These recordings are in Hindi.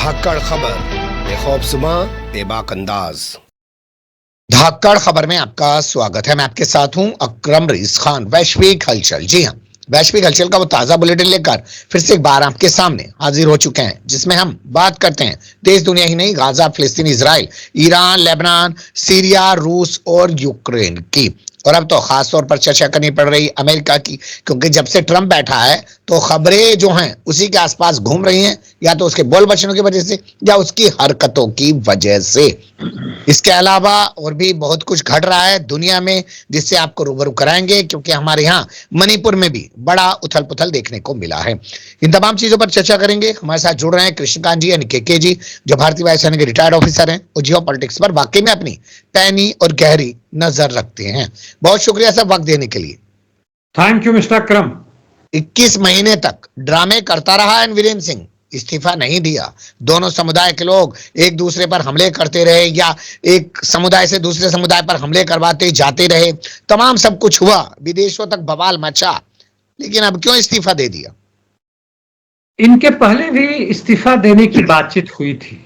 धाकड़ खबर, बेखौफजुमा बेबाक अंदाज। धाकड़ खबर में आपका स्वागत है। मैं आपके साथ हूं अकरम रईस खान। वैश्विक हलचल, जी हां, वैश्विक हलचल का वो ताजा बुलेटिन लेकर फिर से एक बार आपके सामने हाजिर हो चुके हैं, जिसमें हम बात करते हैं देश दुनिया ही नहीं, गाजा, फिलिस्तीन, इजराइल, ईरान, लेबनान, सीरिया, रूस और यूक्रेन की। और अब तो खास तौर पर चर्चा करनी पड़ रही अमेरिका की, क्योंकि जब से ट्रंप बैठा है तो खबरें जो हैं उसी के आसपास घूम रही हैं, या तो उसके बोल बचनों की वजह से या उसकी हरकतों की वजह से। इसके अलावा और भी बहुत कुछ घट रहा है दुनिया में, जिससे आपको रूबरू कराएंगे, क्योंकि हमारे यहाँ मणिपुर में भी बड़ा उथल पुथल देखने को मिला है। इन तमाम चीजों पर चर्चा करेंगे। हमारे साथ जुड़ रहे हैं कृष्णकांत जी यानी के जी, जो भारतीय वायुसेना के रिटायर्ड ऑफिसर हैं और जियो पॉलिटिक्स पर वाकई में अपनी पैनी और गहरी नजर रखते हैं। बहुत शुक्रिया सर वक्त देने के लिए। थैंक यू मिस्टर अकरम। 21 महीने तक ड्रामे करता रहा है वीरेंद्र सिंह, इस्तीफा नहीं दिया। दोनों समुदाय के लोग एक दूसरे पर हमले करते रहे या एक समुदाय से दूसरे समुदाय पर हमले करवाते जाते रहे, तमाम सब कुछ हुआ, विदेशों तक बवाल मचा, लेकिन अब क्यों इस्तीफा दे दिया? इनके पहले भी इस्तीफा देने की बातचीत हुई थी।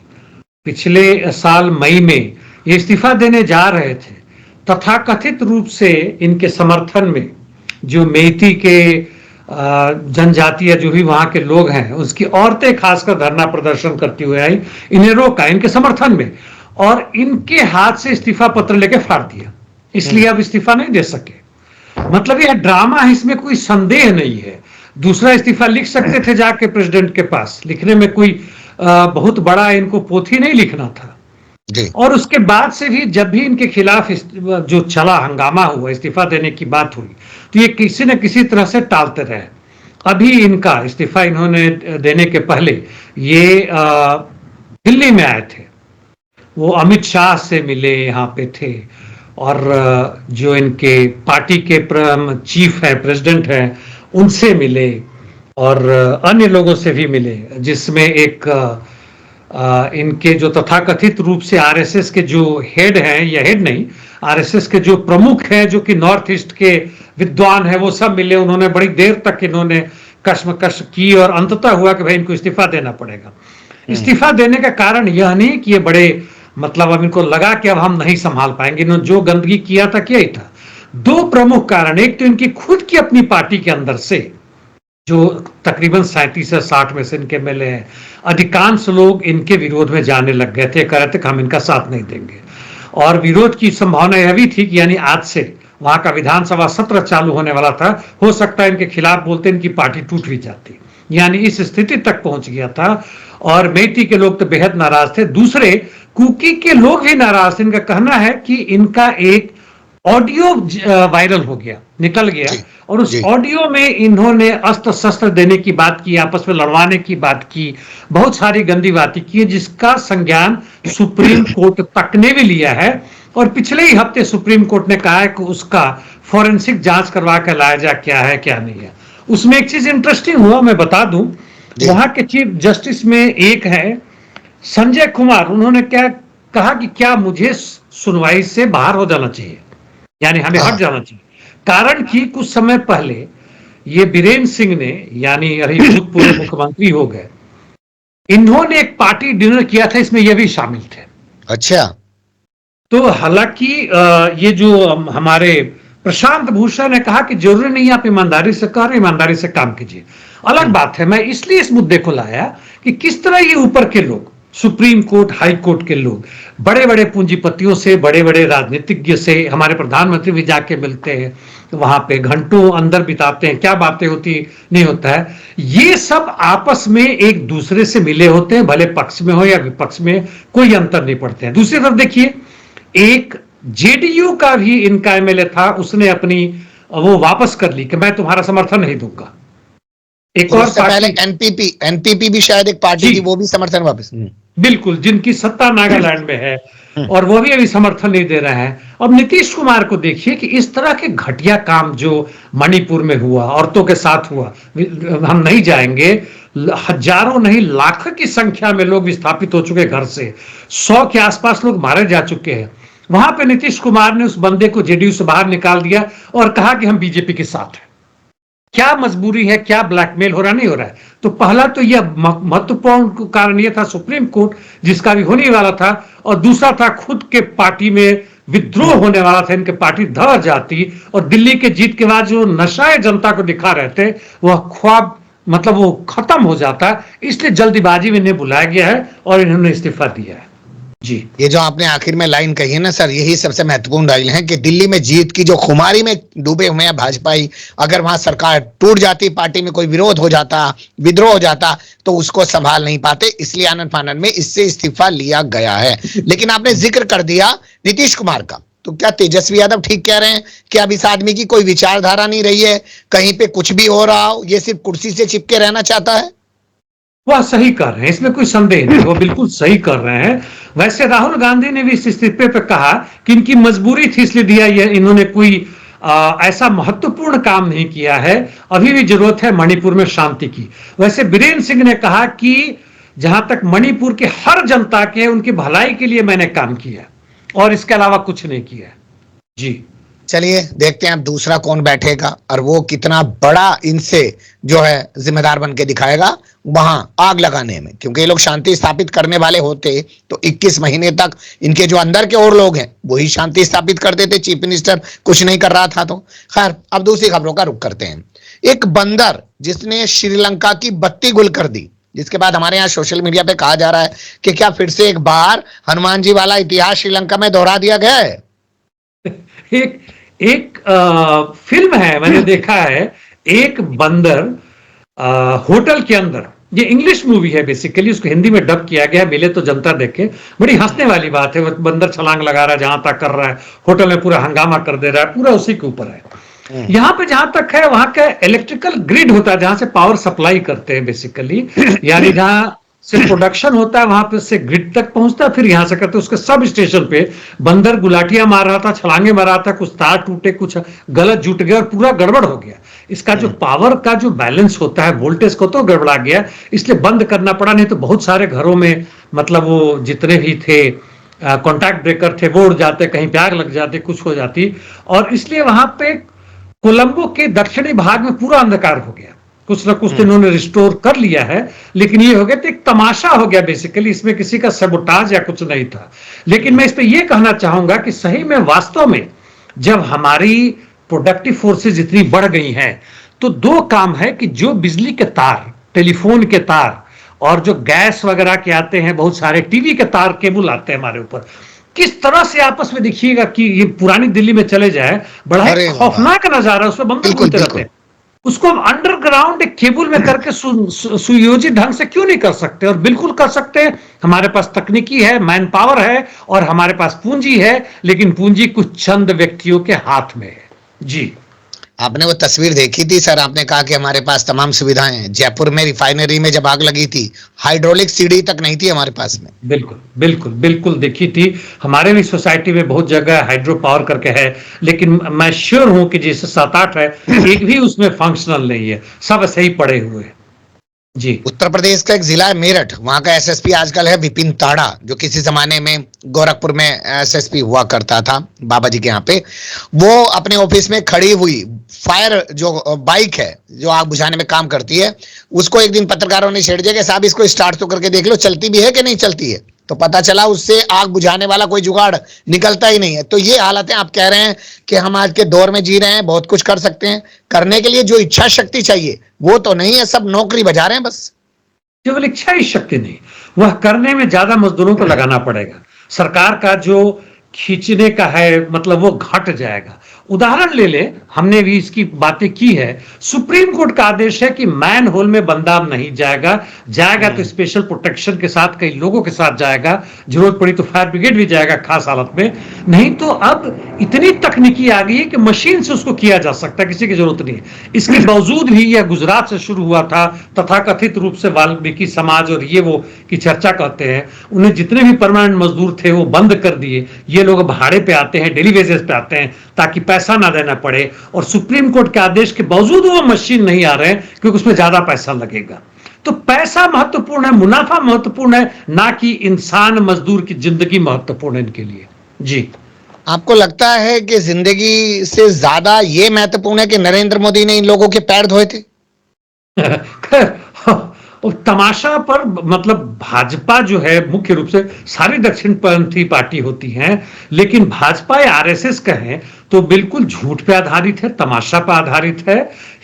पिछले साल मई में ये इस्तीफा देने जा रहे थे। तथाकथित रूप से इनके समर्थन में जो मेइती के जनजातीय जो भी वहां के लोग हैं, उसकी औरतें खासकर धरना प्रदर्शन करती हुए आई, इन्हें रोका इनके समर्थन में, और इनके हाथ से इस्तीफा पत्र लेके फाड़ दिया। इसलिए अब इस्तीफा नहीं दे सके। मतलब यह ड्रामा है, इसमें कोई संदेह नहीं है। दूसरा इस्तीफा लिख सकते थे जाके प्रेसिडेंट के पास, लिखने में कोई बहुत बड़ा इनको पोथी नहीं लिखना था। और उसके बाद से भी जब भी इनके खिलाफ जो चला हंगामा हुआ, इस्तीफा देने की बात हुई, तो ये किसी न किसी तरह से टालते रहे। अभी इनका इस्तीफा इन्होंने देने के पहले ये दिल्ली में आए थे, वो अमित शाह से मिले, यहाँ पे थे, और जो इनके पार्टी के चीफ है, प्रेसिडेंट है, उनसे मिले, और अन्य लोगों से भी मिले, जिसमें एक इनके जो तथाकथित रूप से आरएसएस के जो हेड हैं, या हेड नहीं, आरएसएस के जो प्रमुख हैं, जो कि नॉर्थ ईस्ट के विद्वान हैं, वो सब मिले। उन्होंने बड़ी देर तक इन्होंने कश्मकश की और अंततः हुआ कि भाई इनको इस्तीफा देना पड़ेगा। इस्तीफा देने का कारण यह नहीं कि ये बड़े, मतलब अब इनको लगा कि अब हम नहीं संभाल पाएंगे, इन्होंने जो गंदगी किया था क्या ही था। दो प्रमुख कारण, एक तो इनकी खुद की अपनी पार्टी के अंदर से जो तकरीबन 37 से 60 में से इनके एमएलए हैं, अधिकांश लोग इनके विरोध में जाने लग गए थे, कह रहे थे कि हम इनका साथ नहीं देंगे। और विरोध की संभावना यह भी थी कि यानी आज से वहां का विधानसभा सत्र चालू होने वाला था, हो सकता है इनके खिलाफ बोलते इनकी पार्टी टूट भी जाती, यानी इस स्थिति तक पहुंच गया था। और मेइती के लोग तो बेहद नाराज थे। दूसरे कुकी के लोग भी नाराज थे। इनका कहना है कि इनका एक ऑडियो वायरल हो गया, निकल गया, और उस ऑडियो में इन्होंने अस्त्र शस्त्र देने की बात की, आपस में लड़वाने की बात की, बहुत सारी गंदी बातें की, जिसका संज्ञान सुप्रीम कोर्ट तक ने भी लिया है। और पिछले ही हफ्ते सुप्रीम कोर्ट ने कहा है कि उसका फॉरेंसिक जांच करवा कर लाया जा, क्या है क्या नहीं है। उसमें एक चीज इंटरेस्टिंग हुआ, मैं बता दूं, वहां के चीफ जस्टिस में एक है संजय कुमार। उन्होंने क्या कहा कि क्या मुझे सुनवाई से बाहर हो जाना चाहिए, यानी हमें हट जाना चाहिए। कारण कि कुछ समय पहले ये बीरेन्द्र सिंह ने, यानी अभी भूतपूर्व मुख्यमंत्री हो गए, इन्होंने एक पार्टी डिनर किया था, इसमें ये भी शामिल थे। अच्छा। तो हालांकि ये जो हमारे प्रशांत भूषण ने कहा कि जरूरी नहीं आप ईमानदारी से कर, ईमानदारी से काम कीजिए, अलग बात है। मैं इसलिए इस मुद्दे को लाया कि किस तरह ये ऊपर के लोग, सुप्रीम कोर्ट, हाई कोर्ट के लोग, बड़े बड़े पूंजीपतियों से, बड़े बड़े राजनीतिज्ञ से, हमारे प्रधानमंत्री भी जाके मिलते हैं, वहां पे घंटों अंदर बिताते हैं, क्या बातें होती नहीं होता है। ये सब आपस में एक दूसरे से मिले होते हैं, भले पक्ष में हो या विपक्ष में, कोई अंतर नहीं पड़ते हैं। दूसरी तरफ देखिए, एक जेडीयू का भी इनका एमएलए था, उसने अपनी वो वापस कर ली कि मैं तुम्हारा समर्थन नहीं दूंगा। एक और पहले एनपीपी भी शायद एक पार्टी थी, वो भी समर्थन वापस। बिल्कुल, जिनकी सत्ता नागालैंड में है, और वो भी अभी समर्थन नहीं दे रहे हैं। अब नीतीश कुमार को देखिए कि इस तरह के घटिया काम जो मणिपुर में हुआ, औरतों के साथ हुआ, हम नहीं जाएंगे, हजारों नहीं लाखों की संख्या में लोग विस्थापित हो चुके, घर से 100 के आसपास लोग मारे जा चुके हैं। वहां पे नीतीश कुमार ने उस बंदे को जेडीयू से बाहर निकाल दिया और कहा कि हम बीजेपी के साथ हैं। क्या मजबूरी है, क्या ब्लैकमेल हो रहा नहीं हो रहा है। तो पहला तो यह महत्वपूर्ण कारण यह था सुप्रीम कोर्ट जिसका भी होने वाला था, और दूसरा था खुद के पार्टी में विद्रोह होने वाला था, इनके पार्टी ढह जाती और दिल्ली के जीत के बाद जो नशाए जनता को दिखा रहे थे वह ख्वाब मतलब वो खत्म हो जाता। इसलिए जल्दीबाजी में इन्हें बुलाया गया है और इन्होंने इस्तीफा दिया है। जी, ये जो आपने आखिर में लाइन कही है ना सर, यही सबसे महत्वपूर्ण लाइन है कि दिल्ली में जीत की जो खुमारी में डूबे हुए हैं भाजपाई, अगर वहां सरकार टूट जाती, पार्टी में कोई विरोध हो जाता, विद्रोह हो जाता, तो उसको संभाल नहीं पाते, इसलिए आनन फानन में इससे इस्तीफा लिया गया है। लेकिन आपने जिक्र कर दिया नीतीश कुमार का, तो क्या तेजस्वी यादव ठीक कह रहे हैं कि अब इस आदमी की कोई विचारधारा नहीं रही है, कहीं पे कुछ भी हो रहा हो, ये सिर्फ कुर्सी से चिपके रहना चाहता है? वह सही कर रहे हैं, इसमें कोई संदेह नहीं, वो बिल्कुल सही कर रहे हैं। वैसे राहुल गांधी ने भी इस इस्तीफे पे कहा कि इनकी मजबूरी थी इसलिए दिया, ये इन्होंने कोई ऐसा महत्वपूर्ण काम नहीं किया है, अभी भी जरूरत है मणिपुर में शांति की। वैसे बीरेन्द्र सिंह ने कहा कि जहां तक मणिपुर के हर जनता के उनकी भलाई के लिए मैंने काम किया और इसके अलावा कुछ नहीं किया। जी, चलिए देखते हैं अब दूसरा कौन बैठेगा और वो कितना बड़ा इनसे जो है जिम्मेदार बन के दिखाएगा वहां आग लगाने में, क्योंकि ये लोग शांति स्थापित करने वाले होते तो 21 महीने तक इनके जो अंदर के और लोग हैं वही शांति स्थापित कर देते। चीफ मिनिस्टर कुछ नहीं कर रहा था तो खैर। अब दूसरी खबरों का रुख करते हैं। एक बंदर जिसने श्रीलंका की बत्ती गुल कर दी, जिसके बाद हमारे यहाँ सोशल मीडिया पे कहा जा रहा है कि क्या फिर से एक बार हनुमान जी वाला इतिहास श्रीलंका में दोहरा दिया गया है? एक फिल्म है, मैंने देखा है, एक बंदर होटल के अंदर, ये इंग्लिश मूवी है बेसिकली, उसको हिंदी में डब किया गया, मिले तो जनता देखे। बड़ी हंसने वाली बात है, वो बंदर छलांग लगा रहा है, जहां तक कर रहा है, होटल में पूरा हंगामा कर दे रहा है, पूरा उसी के ऊपर है। यहां पे जहां तक है वहां का इलेक्ट्रिकल ग्रिड होता है जहां से पावर सप्लाई करते हैं बेसिकली, यानी जहां से प्रोडक्शन होता है वहां पे से ग्रिड तक पहुंचता है, फिर यहां से करते उसके सब स्टेशन पे बंदर गुलाटियां मार रहा था, छलांगे मार रहा था, कुछ तार टूटे, कुछ गलत जुट गया और पूरा गड़बड़ हो गया। इसका जो पावर का जो बैलेंस होता है वोल्टेज को तो गड़बड़ा गया, इसलिए बंद करना पड़ा, नहीं तो बहुत सारे घरों में मतलब वो जितने भी थे कॉन्टैक्ट ब्रेकर थे वो उड़ जाते, कहीं पे आग लग जाती, कुछ हो जाती, और इसलिए वहां पे कोलंबो के दक्षिणी भाग में पूरा अंधकार हो गया। कुछ ना कुछ तो इन्होंने रिस्टोर कर लिया है, लेकिन ये हो गया तो एक तमाशा हो गया बेसिकली, इसमें किसी का सबोटाज या कुछ नहीं था। लेकिन मैं इस पे ये कहना चाहूंगा कि सही में वास्तव में जब हमारी प्रोडक्टिव फोर्सेज इतनी बढ़ गई हैं तो दो काम है कि जो बिजली के तार, टेलीफोन के तार और जो गैस वगैरह के आते हैं, बहुत सारे टीवी के तार केबल आते हैं हमारे ऊपर, किस तरह से आपस में देखिएगा कि ये पुरानी दिल्ली में चले जाए, बड़ा खौफनाक नजारा, उसमें बंदर घूमते रहते हैं। उसको अंडरग्राउंड एक केबल में करके सुयोजित ढंग से क्यों नहीं कर सकते? और बिल्कुल कर सकते हैं, हमारे पास तकनीकी है, मैन पावर है और हमारे पास पूंजी है, लेकिन पूंजी कुछ चंद व्यक्तियों के हाथ में है। जी, आपने वो तस्वीर देखी थी सर? आपने कहा कि हमारे पास तमाम सुविधाएं हैं। जयपुर में रिफाइनरी में जब आग लगी थी, हाइड्रोलिक सीढ़ी तक नहीं थी हमारे पास में। बिल्कुल बिल्कुल बिल्कुल देखी थी। हमारे भी सोसाइटी में बहुत जगह हाइड्रो पावर करके है, लेकिन मैं श्योर हूं कि जैसे 7-8 है, एक भी उसमें फंक्शनल नहीं है, सब ऐसे ही पड़े हुए हैं। जी, उत्तर प्रदेश का एक जिला है मेरठ, वहां का एसएसपी आजकल है विपिन ताड़ा, जो किसी जमाने में गोरखपुर में एसएसपी हुआ करता था बाबा जी के यहाँ पे। वो अपने ऑफिस में खड़ी हुई फायर जो बाइक है जो आग बुझाने में काम करती है, उसको एक दिन पत्रकारों ने छेड़ दिया कि साहब इसको स्टार्ट तो करके देख लो, चलती भी है कि नहीं चलती है। तो पता चला उससे आग बुझाने वाला कोई जुगाड़ निकलता ही नहीं है। तो ये हालत है। आप कह रहे हैं कि हम आज के दौर में जी रहे हैं, बहुत कुछ कर सकते हैं, करने के लिए जो इच्छा शक्ति चाहिए वो तो नहीं है, सब नौकरी बजा रहे हैं बस। केवल इच्छा ही शक्ति नहीं, वह करने में ज्यादा मजदूरों को लगाना पड़ेगा। सरकार का जो खींचने का है मतलब वो घट जाएगा। उदाहरण ले ले, हमने भी इसकी बातें की है। सुप्रीम कोर्ट का आदेश है कि मैन होल में बंदा नहीं जाएगा, जाएगा तो स्पेशल प्रोटेक्शन के साथ, कई लोगों के साथ जाएगा, जरूरत पड़ी तो फायर ब्रिगेड भी जाएगा खास हालत में। नहीं तो अब इतनी तकनीकी आ गई है कि मशीन से उसको किया जा सकता है, किसी की जरूरत नहीं है। इसके बावजूद भी यह गुजरात से शुरू हुआ था, तथाकथित रूप से वाल्मीकि समाज और ये वो की चर्चा करते हैं, उन्हें जितने भी परमानेंट मजदूर थे वो बंद कर दिए। ये लोग भाड़े पे आते हैं, डेली बेसिस पे आते हैं ताकि पैसा ना देना पड़े, और सुप्रीम कोर्ट के आदेश के बावजूद वो मशीन नहीं आ रहे हैं क्योंकि उसमें ज्यादा पैसा लगेगा। तो पैसा महत्वपूर्ण है, मुनाफा महत्वपूर्ण है, ना कि इंसान मजदूर की जिंदगी महत्वपूर्ण है इनके लिए। जी, आपको लगता है कि जिंदगी से ज्यादा ये महत्वपूर्ण है कि नरेंद्र मोदी ने इन लोगों के पैर धोए थे? खैर, और तमाशा पर मतलब भाजपा जो है मुख्य रूप से सारी दक्षिणपंथी पार्टी होती हैं, लेकिन भाजपा या आरएसएस कहें तो बिल्कुल झूठ पे आधारित है, तमाशा पर आधारित है,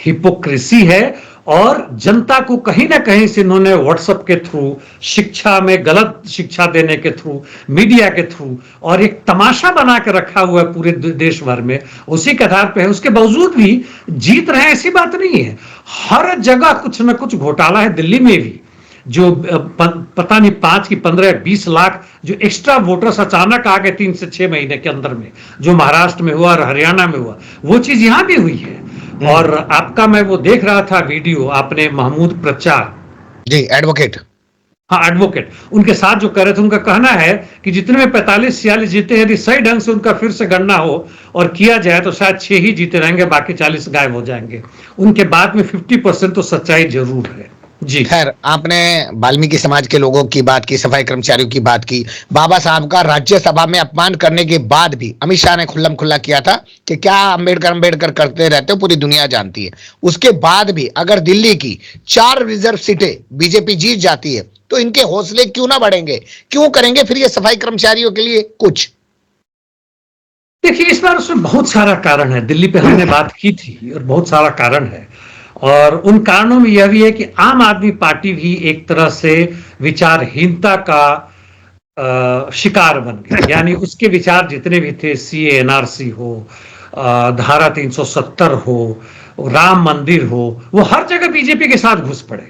हिपोक्रेसी है। और जनता को कहीं ना कहीं से इन्होंने व्हाट्सएप के थ्रू, शिक्षा में गलत शिक्षा देने के थ्रू, मीडिया के थ्रू और एक तमाशा बना के रखा हुआ है पूरे देश भर में, उसी के आधार पे है। उसके बावजूद भी जीत रहे हैं ऐसी बात नहीं है, हर जगह कुछ ना कुछ घोटाला है। दिल्ली में भी जो पता नहीं 5 की 15-20 लाख जो एक्स्ट्रा वोटर्स अचानक आ गए 3 से 6 महीने के अंदर में, जो महाराष्ट्र में हुआ और हरियाणा में हुआ, वो चीज यहां भी हुई है। और आपका मैं वो देख रहा था वीडियो, आपने महमूद प्रचार जी, एडवोकेट, हाँ एडवोकेट, उनके साथ जो कर रहे थे, उनका कहना है कि जितने में 45-46 जीते हैं, यदि सही ढंग से उनका फिर से गणना हो और किया जाए तो शायद 6 ही जीते रहेंगे, बाकी 40 गायब हो जाएंगे। उनके बाद में 50% तो सच्चाई जरूर है। जी खैर, आपने वाल्मीकि समाज के लोगों की बात की, सफाई कर्मचारियों की बात की, बाबा साहब का राज्यसभा में अपमान करने के बाद भी अमित शाह ने खुल्लम खुल्ला किया था कि क्या अंबेडकर अंबेडकर करते रहते हो, पूरी दुनिया जानती है। उसके बाद भी अगर दिल्ली की 4 रिजर्व सीटें बीजेपी जीत जाती है तो इनके हौसले क्यों ना बढ़ेंगे? क्यों करेंगे फिर ये सफाई कर्मचारियों के लिए कुछ? देखिए, इस बार उसमें बहुत सारा कारण है। दिल्ली पे हमने बात की थी और बहुत सारा कारण है, और उन कारणों में यह भी है कि आम आदमी पार्टी भी एक तरह से विचारहीनता का शिकार बन गई। यानी उसके विचार जितने भी थे, सीए एनआरसी हो, धारा 370 हो, राम मंदिर हो, वो हर जगह बीजेपी के साथ घुस पड़े,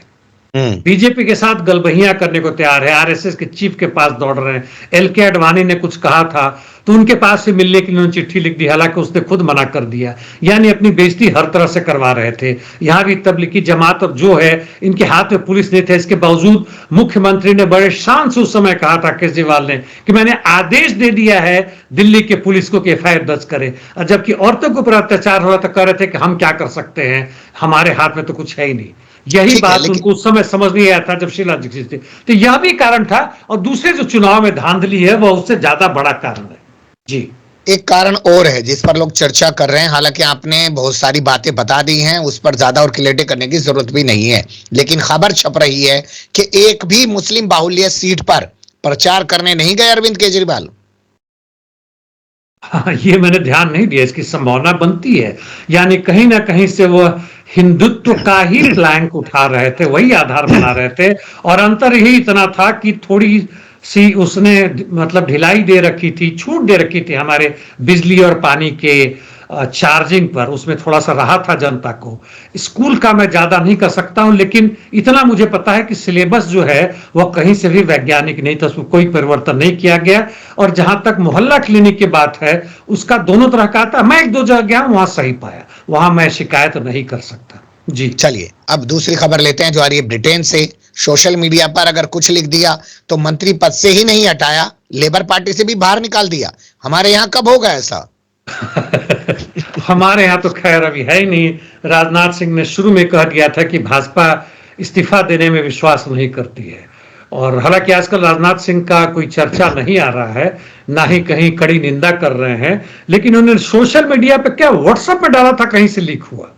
बीजेपी के साथ गलबहियां करने को तैयार है, आरएसएस के चीफ के पास दौड़ रहे हैं। एलके आडवाणी ने कुछ कहा था तो उनके पास से मिलने के लिए उन्होंने चिट्ठी लिख दी, हालांकि उसने खुद मना कर दिया। यानी अपनी बेइज्जती हर तरह से करवा रहे थे। यहां भी तबलीगी जमात और जो है, इनके हाथ में पुलिस नहीं थे, इसके बावजूद मुख्यमंत्री ने बड़े शान से उस समय कहा था, केजरीवाल ने, कि मैंने आदेश दे दिया है दिल्ली के पुलिस को कि एफआईआर दर्ज करे। जबकि औरतों के ऊपर अत्याचार हो रहा था, कह रहे थे कि हम क्या कर सकते हैं, हमारे हाथ में तो कुछ है ही नहीं। यही बात उनको उस समय समझ नहीं आया था जब शीला दीक्षित थी। तो यह भी कारण था, और दूसरे जो चुनाव में धांधली है वह उससे ज्यादा बड़ा कारण है। जी, एक कारण और है जिस पर लोग चर्चा कर रहे हैं, हालांकि आपने बहुत सारी बातें बता दी हैं, उस पर ज्यादा और क्लैरिटी करने की जरूरत भी नहीं है, लेकिन खबर छप रही है कि एक भी मुस्लिम बाहुल्य सीट पर प्रचार करने नहीं गए अरविंद केजरीवाल। हाँ, ये मैंने ध्यान नहीं दिया, इसकी संभावना बनती है। यानी कहीं ना कहीं से वह हिंदुत्व का ही प्लैंक उठा रहे थे, वही आधार बना रहे थे, और अंतर यही इतना था कि थोड़ी सी उसने मतलब ढिलाई दे रखी थी, छूट दे रखी थी हमारे बिजली और पानी के चार्जिंग पर, उसमें थोड़ा सा राहत था जनता को। स्कूल का मैं ज्यादा नहीं कर सकता हूं, लेकिन इतना मुझे पता है कि सिलेबस जो है वह कहीं से भी वैज्ञानिक नहीं था, उसमें कोई परिवर्तन नहीं किया गया। और जहां तक मोहल्ला क्लिनिक की बात है, उसका दोनों तरह का आता, मैं 1-2 जगह गया वहां सही पाया, वहां मैं शिकायत नहीं कर सकता। जी, चलिए अब दूसरी खबर लेते हैं जो आ रही है ब्रिटेन से। सोशल मीडिया पर अगर कुछ लिख दिया तो मंत्री पद से ही नहीं हटाया, लेबर पार्टी से भी बाहर निकाल दिया। हमारे यहाँ कब होगा ऐसा? हमारे यहाँ तो खैर अभी है ही नहीं। राजनाथ सिंह ने शुरू में कह दिया था कि भाजपा इस्तीफा देने में विश्वास नहीं करती है, और हालांकि आजकल राजनाथ सिंह का कोई चर्चा नहीं आ रहा है, ना ही कहीं कड़ी निंदा कर रहे हैं, लेकिन उन्होंने सोशल मीडिया पे क्या व्हाट्सएप में डाला था, कहीं से लीक हुआ,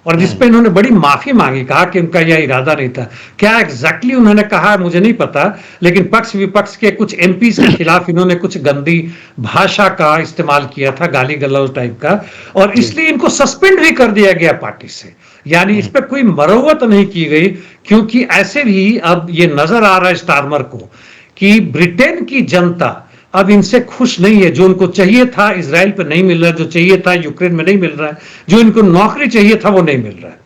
और जिसपे इन्होंने बड़ी माफी मांगी, कहा कि उनका यह इरादा नहीं था। क्या एग्जैक्टली उन्होंने कहा मुझे नहीं पता, लेकिन पक्ष विपक्ष के कुछ एमपीज के खिलाफ इन्होंने कुछ गंदी भाषा का इस्तेमाल किया था, गाली गलौज टाइप का, और इसलिए इनको सस्पेंड भी कर दिया गया पार्टी से। यानी इस पर कोई मरम्मत नहीं की गई, क्योंकि ऐसे भी अब ये नजर आ रहा है स्टारमर को कि ब्रिटेन की जनता अब इनसे खुश नहीं है। जो उनको चाहिए था इजराइल पे नहीं मिल रहा है, जो चाहिए था यूक्रेन में नहीं मिल रहा है, जो इनको नौकरी चाहिए था वो नहीं मिल रहा है।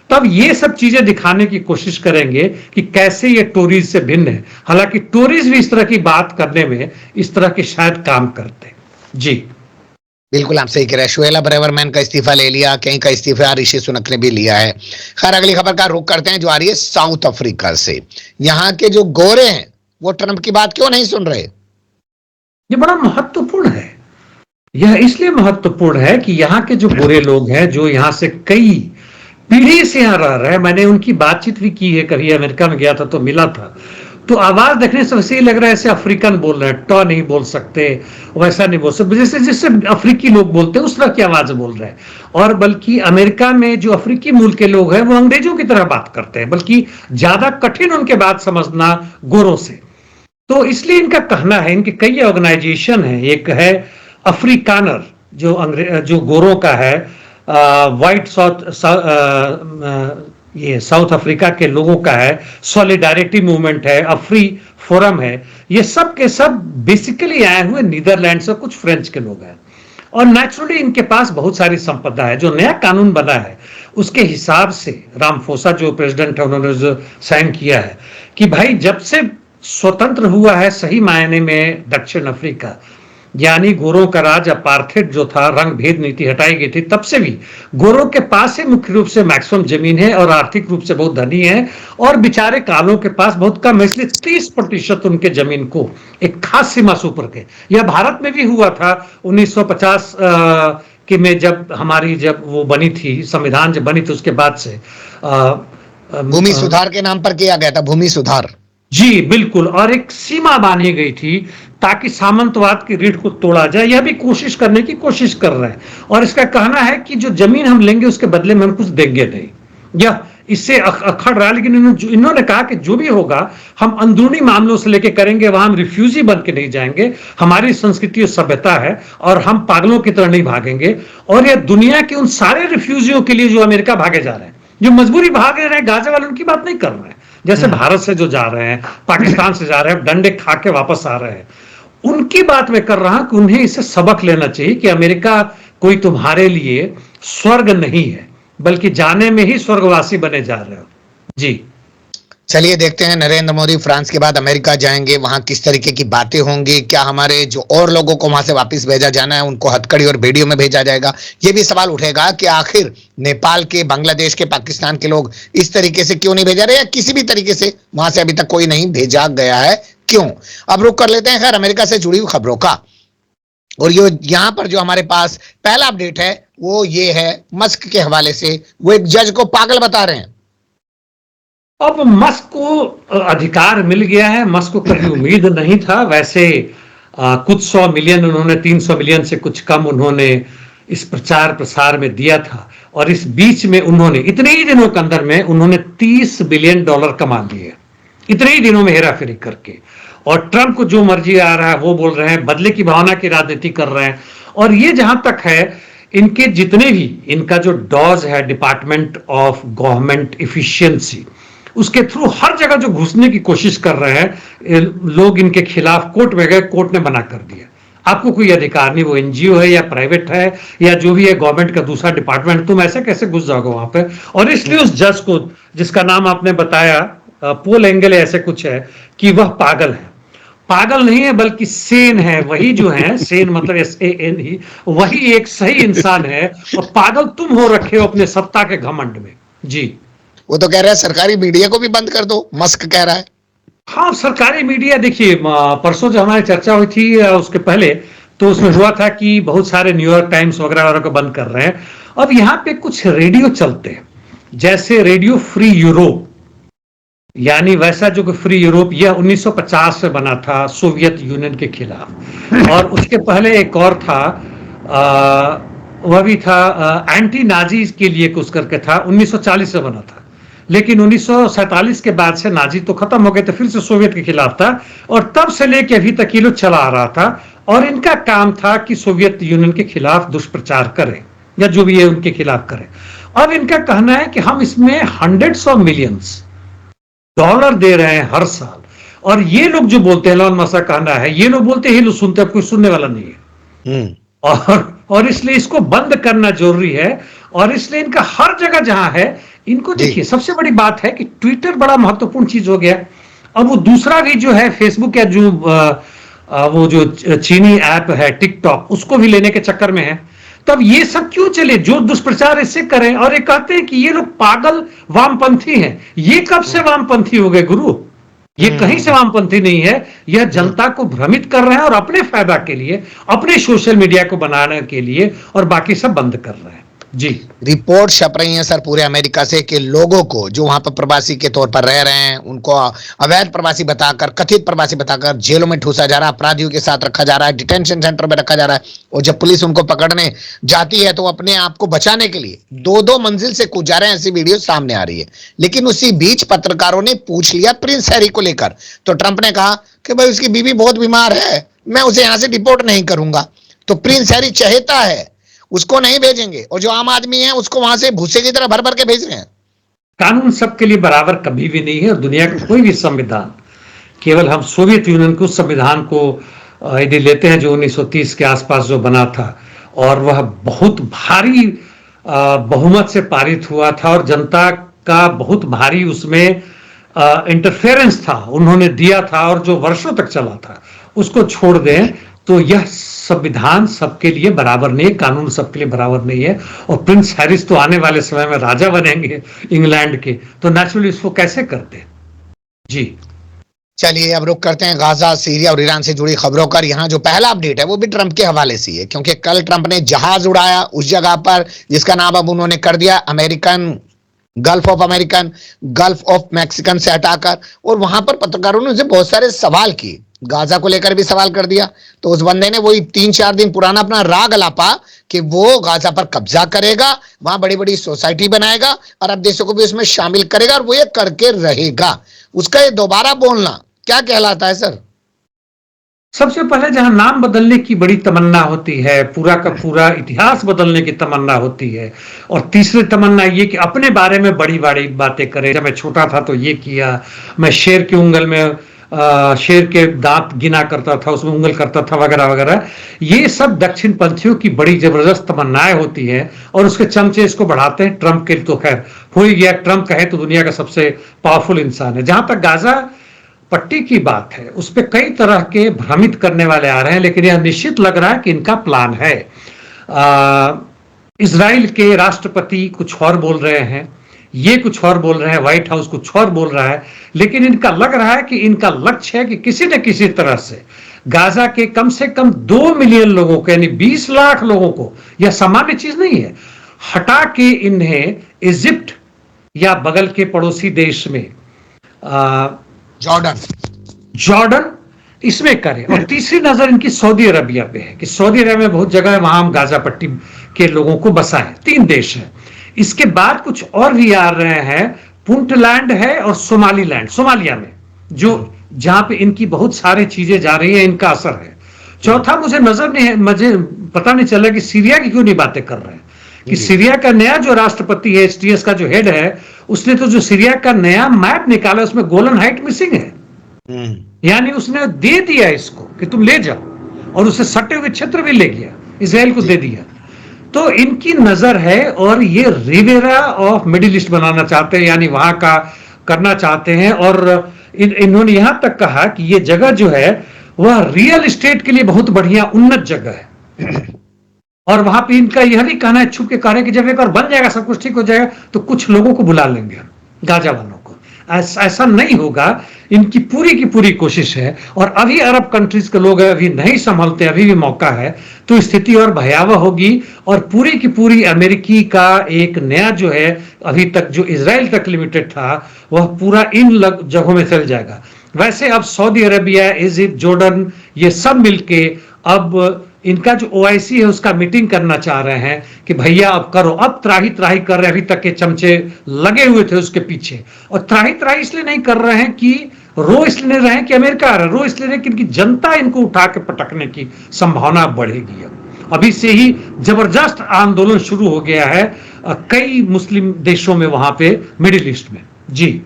तब ये सब चीजें दिखाने की कोशिश करेंगे कि कैसे ये टोरीज से भिन्न है। हालांकि टोरीज भी इस तरह की बात करने में इस तरह के शायद काम करते। जी, बिल्कुल आप सही कह रहे हैं। शुएला ब्रेवरमैन का इस्तीफा ले लिया, कहीं का इस्तीफा ऋषि सुनक ने भी लिया है। खैर अगली खबर का रुख करते हैं जो आ रही है साउथ अफ्रीका से। यहाँ के जो गोरे हैं वो ट्रंप की बात क्यों नहीं सुन रहे? ये बड़ा महत्वपूर्ण है। यह इसलिए महत्वपूर्ण है कि यहाँ के जो गोरे लोग हैं, जो यहाँ से कई पीढ़ी से यहाँ रह रहे हैं, मैंने उनकी बातचीत भी की है, कभी अमेरिका में गया था तो मिला था, तो आवाज देखने से वैसे ही लग रहा है ऐसे अफ्रीकन बोल रहे हैं, ट नहीं बोल सकते, वैसा नहीं बोल सकते, जैसे जिससे अफ्रीकी लोग बोलते हैं उस तरह की आवाज बोल रहे हैं। और बल्कि अमेरिका में जो अफ्रीकी मूल के लोग हैं वो अंग्रेजों की तरह बात करते हैं, बल्कि ज्यादा कठिन उनके बात समझना गोरों से। तो इसलिए इनका कहना है, इनके कई ऑर्गेनाइजेशन है, एक है अफ्रीकानर जो गोरों का है, व्हाइट ये साउथ अफ्रीका के लोगों का है, सॉलिडारिटी मूवमेंट है, अफ्री फोरम है, ये सब के सब बेसिकली आए हुए नीदरलैंड से, कुछ फ्रेंच के लोग हैं। और नेचुरली इनके पास बहुत सारी संपदा है। जो नया कानून बना है उसके हिसाब से रामफोसा जो प्रेसिडेंट है उन्होंने जो साइन किया है कि भाई जब से स्वतंत्र हुआ है सही मायने में दक्षिण अफ्रीका, यानी गोरों का राज अपार्थेड जो था, रंग भेद नीति हटाई गई थी, तब से भी गोरों के पास ही मुख्य रूप से मैक्सिमम जमीन है और आर्थिक रूप से बहुत धनी है, और बेचारे कालों के पास बहुत कम है, इसलिए 30% उनके जमीन को एक खास सीमा से ऊपर के। यह भारत में भी हुआ था 1950 के में, जब वो बनी थी, संविधान जब बनी थी उसके बाद से भूमि सुधार के नाम पर किया गया था, भूमि सुधार। जी बिल्कुल, और एक सीमा बांधी गई थी ताकि सामंतवाद की रीढ़ को तोड़ा जाए। यह भी कोशिश करने की कोशिश कर रहे हैं, और इसका कहना है कि जो जमीन हम लेंगे उसके बदले में हम कुछ देंगे नहीं। यह इससे अखड़ रहा, लेकिन इन्होंने कहा कि जो भी होगा हम अंदरूनी मामलों से लेके करेंगे, वहां हम रिफ्यूजी बन के नहीं जाएंगे, हमारी संस्कृति और सभ्यता है और हम पागलों की तरह नहीं भागेंगे। और यह दुनिया के उन सारे रिफ्यूजियों के लिए जो अमेरिका भागे जा रहे हैं, जो मजबूरी भागे रहे हैं, गाजा वाले उनकी बात नहीं कर रहे हैं, जैसे भारत से जो जा रहे हैं, पाकिस्तान से जा रहे हैं, डंडे खा के वापस आ रहे हैं, उनकी बात मैं कर रहा हूं कि उन्हें इससे सबक लेना चाहिए कि अमेरिका कोई तुम्हारे लिए स्वर्ग नहीं है, बल्कि जाने में ही स्वर्गवासी बने जा रहे हो। जी चलिए देखते हैं, नरेंद्र मोदी फ्रांस के बाद अमेरिका जाएंगे, वहां किस तरीके की बातें होंगी, क्या हमारे जो और लोगों को वहां से वापस भेजा जाना है उनको हथकड़ी और भेड़ियों में भेजा जाएगा। ये भी सवाल उठेगा कि आखिर नेपाल के, बांग्लादेश के, पाकिस्तान के लोग इस तरीके से क्यों नहीं भेजा रहे, या किसी भी तरीके से वहां से अभी तक कोई नहीं भेजा गया है, क्यों। अब रुक कर लेते हैं खैर अमेरिका से जुड़ी हुई खबरों का, और ये यहां पर जो हमारे पास पहला अपडेट है वो ये है मस्क के हवाले से। वो एक जज को पागल बता रहे हैं। अब मस्क को अधिकार मिल गया है, मस्क को कभी उम्मीद नहीं था। वैसे कुछ 100 मिलियन उन्होंने, 300 मिलियन से कुछ कम उन्होंने इस प्रचार प्रसार में दिया था, और इस बीच में उन्होंने इतने ही दिनों के अंदर में उन्होंने $30 बिलियन कमा लिए, इतने ही दिनों में हेराफेरी करके। और ट्रंप को जो मर्जी आ रहा है वो बोल रहे हैं, बदले की भावना की राजनीति कर रहे हैं। और ये जहां तक है, इनके जितने भी, इनका जो डॉज है, डिपार्टमेंट ऑफ गवर्नमेंट इफिशियंसी, उसके थ्रू हर जगह जो घुसने की कोशिश कर रहे हैं लोग, इनके खिलाफ कोर्ट में गए, कोर्ट ने मना कर दिया, आपको कोई अधिकार नहीं, वो एनजीओ है या प्राइवेट है या जो भी है, गवर्नमेंट का दूसरा डिपार्टमेंट, तुम ऐसे कैसे घुस जाओगे वहां पे। और इसलिए उस जज को, जिसका नाम आपने बताया पोल एंगल ऐसे कुछ है, कि वह पागल है, पागल नहीं है बल्कि सेन है। वही जो है, सेन मतलब SAN ही, वही एक सही इंसान है, और पागल तुम हो रखे हो अपने सत्ता के घमंड में। जी वो तो कह रहा है सरकारी मीडिया को भी बंद कर दो, मस्क कह रहा है। हाँ, सरकारी मीडिया, देखिए परसों जो हमारी चर्चा हुई थी उसके पहले, तो उसमें हुआ था कि बहुत सारे न्यूयॉर्क टाइम्स वगैरह को बंद कर रहे हैं। अब यहाँ पे कुछ रेडियो चलते हैं, जैसे रेडियो फ्री यूरोप, यानी वैसा जो फ्री यूरोप, यह 1950 में बना था सोवियत यूनियन के खिलाफ। और उसके पहले एक और था, वह भी था एंटी नाजीज के लिए कुछ करके था, 1940 से बना था, लेकिन 1947 के बाद से नाजी तो खत्म हो गए थे, फिर से सोवियत के खिलाफ था, और तब से लेके अभी तक ये लोग चला आ रहा था। और इनका काम था कि सोवियत यूनियन के खिलाफ दुष्प्रचार करें या जो भी है उनके खिलाफ करें। अब इनका कहना है कि हम इसमें $100 of millions दे रहे हैं हर साल, और ये लोग जो बोलते हैं, एलन मस्क का कहना है, ये लोग बोलते हैं, ये लोग सुनते हैं, कोई सुनने वाला नहीं है। और इसलिए इसको बंद करना जरूरी है। और इसलिए इनका हर जगह जहां है, इनको देखिए, सबसे बड़ी बात है कि ट्विटर बड़ा महत्वपूर्ण चीज हो गया। अब वो दूसरा भी जो है, फेसबुक या जो वो जो चीनी ऐप है टिकटॉक, उसको भी लेने के चक्कर में है। तब ये सब क्यों चले, जो दुष्प्रचार इससे करें। और ये कहते हैं कि ये लोग पागल वामपंथी हैं। ये कब से वामपंथी हो गए गुरु? ये कहीं से वामपंथी नहीं है, यह जनता को भ्रमित कर रहे हैं, और अपने फायदा के लिए, अपने सोशल मीडिया को बनाने के लिए, और बाकी सब बंद कर रहे हैं। जी। रिपोर्ट छप रही है सर पूरे अमेरिका से कि लोगों को जो वहां पर प्रवासी के तौर पर रह रहे हैं उनको अवैध प्रवासी बताकर, कथित प्रवासी बताकर जेलों में ठूसा जा रहा है, अपराधियों के साथ रखा जा रहा है, डिटेंशन सेंटर में रखा जा रहा है। और जब पुलिस उनको पकड़ने जाती है तो अपने आप को बचाने के लिए दो दो मंजिल से कूद जा रहे हैं, ऐसी वीडियो सामने आ रही है। लेकिन उसी बीच पत्रकारों ने पूछ लिया प्रिंस हैरी को लेकर, तो ट्रंप ने कहा कि भाई उसकी बीवी बहुत बीमार है, मैं उसे यहां से डिपोर्ट नहीं करूंगा। तो प्रिंस हैरी चहेता है, उसको नहीं भेजेंगे, और जो आम आदमी है उसको वहां से भूसे की तरह भर भर के भेज रहे हैं। कानून सबके लिए बराबर कभी भी नहीं है, और दुनिया का कोई भी संविधान, केवल हम सोवियत यूनियन के उस संविधान को यदि लेते हैं जो 1930 के आसपास जो बना था, और वह बहुत भारी बहुमत से पारित हुआ था और जनता का बहुत भारी उसमें इंटरफेरेंस था, उन्होंने दिया था, और जो वर्षों तक चला था, उसको छोड़ दें तो यह संविधान सबके लिए बराबर नहीं है, कानून सबके लिए बराबर नहीं है। और प्रिंस हैरिस तो आने वाले समय में राजा बनेंगे इंग्लैंड के, तो नेचुरली इसको कैसे करते। जी चलिए अब रुक करते हैं गाजा, सीरिया और ईरान से जुड़ी खबरों का। यहाँ जो पहला अपडेट है वो भी ट्रंप के हवाले से है, क्योंकि कल ट्रंप ने जहाज उड़ाया उस जगह पर जिसका नाम अब उन्होंने कर दिया अमेरिकन गल्फ ऑफ मैक्सिकन से हटाकर। और वहां पर पत्रकारों ने उनसे बहुत सारे सवाल किए, गाजा को लेकर भी सवाल कर दिया। तो उस बंदे ने वही 3-4 दिन पुराना अपना राग अलापा कि वो गाजा पर कब्जा करेगा, वहां बड़ी बड़ी सोसाइटी बनाएगा, अरब देशों को भी उसमें शामिल करेगा, और वो ये करके रहेगा। उसका ये दोबारा बोलना क्या कहलाता है सर? सबसे पहले जहां नाम बदलने की बड़ी तमन्ना होती है, पूरा का पूरा इतिहास बदलने की तमन्ना होती है, और तीसरी तमन्ना ये कि अपने बारे में बड़ी बड़ी बातें करे, जब मैं छोटा था तो ये किया, मैं शेर की उंगल में शेर के दांत गिना करता था, उसमें उंगल करता था, वगैरह वगैरह। ये सब दक्षिण पंथियों की बड़ी जबरदस्त तमन्नाएं होती हैं, और उसके चमचे इसको बढ़ाते हैं। ट्रंप के तो खैर हो ही गया, ट्रंप कहे तो दुनिया का सबसे पावरफुल इंसान है। जहां तक गाजा पट्टी की बात है, उस पर कई तरह के भ्रमित करने वाले आ रहे हैं, लेकिन यह निश्चित लग रहा है कि इनका प्लान है। इजराइल के राष्ट्रपति कुछ और बोल रहे हैं, ये कुछ और बोल रहे हैं, व्हाइट हाउस कुछ और बोल रहा है, लेकिन इनका लग रहा है कि इनका लक्ष्य है कि किसी न किसी तरह से गाजा के कम से कम 2 मिलियन लोगों को, यानी 20 लाख लोगों को, यह सामान्य चीज नहीं है, हटा के इन्हें इजिप्ट या बगल के पड़ोसी देश में जॉर्डन इसमें करें। और तीसरी नजर इनकी सऊदी अरबिया पे है कि सऊदी अरबिया में बहुत जगह है, वहां हम गाजा पट्टी के लोगों को बसाएं। 3 देश हैं। इसके बाद कुछ और भी आ रहे हैं, पुंटलैंड है और सोमालीलैंड, सोमालिया में, जो जहां पे इनकी बहुत सारी चीजें जा रही है, इनका असर है। चौथा मुझे नजर नहीं है, मुझे पता नहीं चला कि सीरिया की क्यों नहीं बातें कर रहे हैं, कि सीरिया का नया जो राष्ट्रपति है, एचटीएस का जो हेड है, उसने तो जो सीरिया का नया मैप निकाला उसमें गोलन हाइट मिसिंग है, यानी उसने दे दिया इसको कि तुम ले जाओ, और उसे सटे हुए क्षेत्र भी ले गया, इजराइल को दे दिया। तो इनकी नजर है, और ये रिवेरा ऑफ मिडिल ईस्ट बनाना चाहते हैं, यानी वहां का करना चाहते हैं। और इन्होंने यहां तक कहा कि ये जगह जो है वह रियल एस्टेट के लिए बहुत बढ़िया उन्नत जगह है, और वहां पे इनका यह भी कहना है, छुप के कह रहे कि जब एक बार बन जाएगा, सब कुछ ठीक हो जाएगा, तो कुछ लोगों को बुला लेंगे, गाजा वालों को। ऐसा नहीं होगा, इनकी पूरी की पूरी कोशिश है। और अभी अरब कंट्रीज के लोग अभी नहीं संभलते, अभी भी मौका है, तो स्थिति और भयावह होगी, और पूरी की पूरी अमेरिकी का एक नया जो है, अभी तक जो इजराइल तक लिमिटेड था, वह पूरा इन जगहों में फैल जाएगा। वैसे अब सऊदी अरबिया, इजिप्ट, जॉर्डन, ये सब मिलके अब इनका जो ओआईसी है उसका मीटिंग करना चाह रहे हैं कि भैया अब करो। अब त्राही त्राही कर रहे हैं, अभी तक के चमचे लगे हुए थे उसके पीछे, और त्राही त्राही इसलिए नहीं कर रहे हैं कि रो इसलिए नहीं रहे हैं कि अमेरिका आ रहा है, रो इसलिए नहीं कि इनकी जनता इनको उठा के पटकने की संभावना बढ़ेगी। अभी से ही जबरदस्त आंदोलन शुरू हो गया है कई मुस्लिम देशों में, वहां पे मिडिल ईस्ट में। जी,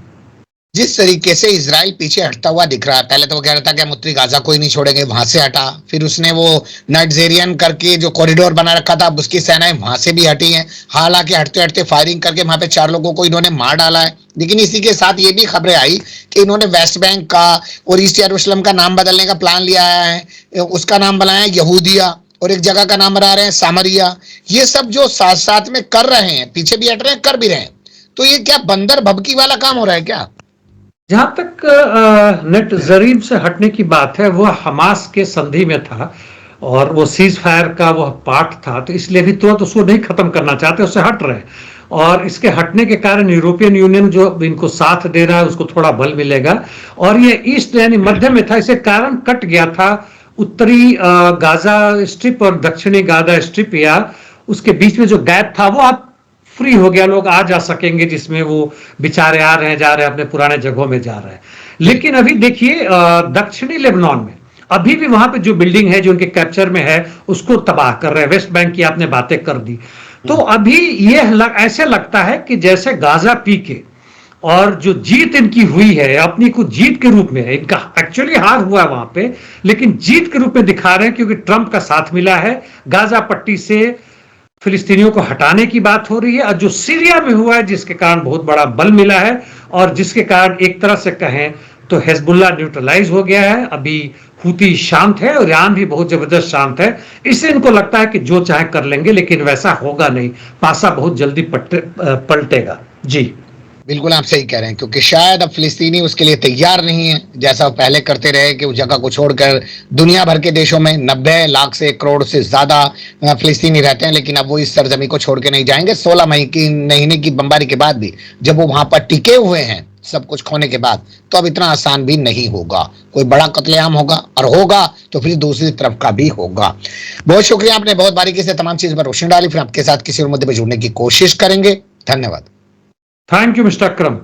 जिस तरीके से इजराइल पीछे हटता हुआ दिख रहा है, पहले तो वो कह रहा था कि हम उत्तरी गाजा को ही नहीं छोड़ेंगे, वहां से हटा, फिर उसने वो नाइजेरियन करके जो कॉरिडोर बना रखा था, उसकी सेनाएं वहां से भी हटी हैं, हालांकि हटते हटते फायरिंग करके वहां पे 4 लोगों को इन्होंने मार डाला है। लेकिन इसी के साथ ये भी खबरें आई कि इन्होंने वेस्ट बैंक का और ईस्ट यरूशलेम का नाम बदलने का प्लान लिया है, उसका नाम बनाया यहूदिया, और एक जगह का नाम बना रहे हैं सामरिया। ये सब जो साथ साथ में कर रहे हैं, पीछे भी हट रहे हैं, कर भी रहे हैं, तो ये क्या बंदर भबकी वाला काम हो रहा है क्या? जहां तक नेट जरीब से हटने की बात है, वह हमास के संधि में था, और वो सीज फायर का वह पार्ट था, तो इसलिए भी तुरंत उसको नहीं खत्म करना चाहते, उससे हट रहे हैं। और इसके हटने के कारण यूरोपियन यूनियन जो इनको साथ दे रहा है उसको थोड़ा बल मिलेगा। और ये ईस्ट यानी मध्य में था, इसे कारण कट गया था उत्तरी गाजा स्ट्रिप और दक्षिणी गाजा स्ट्रिप, या उसके बीच में जो गैप था वो आप फ्री हो गया, लोग आ जा सकेंगे, जिसमें वो बेचारे आ रहे हैं, जा रहे हैं, अपने पुराने जगहों में जा रहे हैं। लेकिन अभी देखिए दक्षिणी लेबनान में अभी भी वहां पे जो बिल्डिंग है जो उनके कैप्चर में है उसको तबाह कर रहे हैं। वेस्ट बैंक की आपने बातें कर दी, तो अभी ये ऐसे लगता है कि जैसे गाजा पी के और जो जीत इनकी हुई है अपनी कुछ जीत के रूप में है, इनका एक्चुअली हार हुआ है वहां पे, लेकिन जीत के रूप में दिखा रहे हैं क्योंकि ट्रंप का साथ मिला है। गाजा पट्टी से फिलिस्तीनियों को हटाने की बात हो रही है, और जो सीरिया में हुआ है जिसके कारण बहुत बड़ा बल मिला है, और जिसके कारण एक तरह से कहें तो हिजबुल्लाह न्यूट्रलाइज हो गया है। अभी हूती शांत है और ईरान भी बहुत जबरदस्त शांत है। इससे इनको लगता है कि जो चाहे कर लेंगे, लेकिन वैसा होगा नहीं, पासा बहुत जल्दी पलटेगा। जी बिल्कुल आप सही कह रहे हैं, क्योंकि शायद अब फिलिस्तीनी उसके लिए तैयार नहीं है, जैसा वो पहले करते रहे कि उस जगह को छोड़कर दुनिया भर के देशों में 90 लाख से 1 करोड़ से ज्यादा फिलिस्तीनी रहते हैं, लेकिन अब वो इस सरजमी को छोड़ के नहीं जाएंगे। 16 महीने की बमबारी के बाद भी जब वो वहां पर टिके हुए हैं सब कुछ खोने के बाद, तो अब इतना आसान भी नहीं होगा, कोई बड़ा कत्लेआम होगा, और होगा तो फिर दूसरी तरफ का भी होगा। बहुत शुक्रिया, आपने बहुत बारीकी से तमाम चीज पर रोशनी डाली। फिर आपके साथ किसी और मुद्दे पर जुड़ने की कोशिश करेंगे। धन्यवाद। Thank you mister Akram.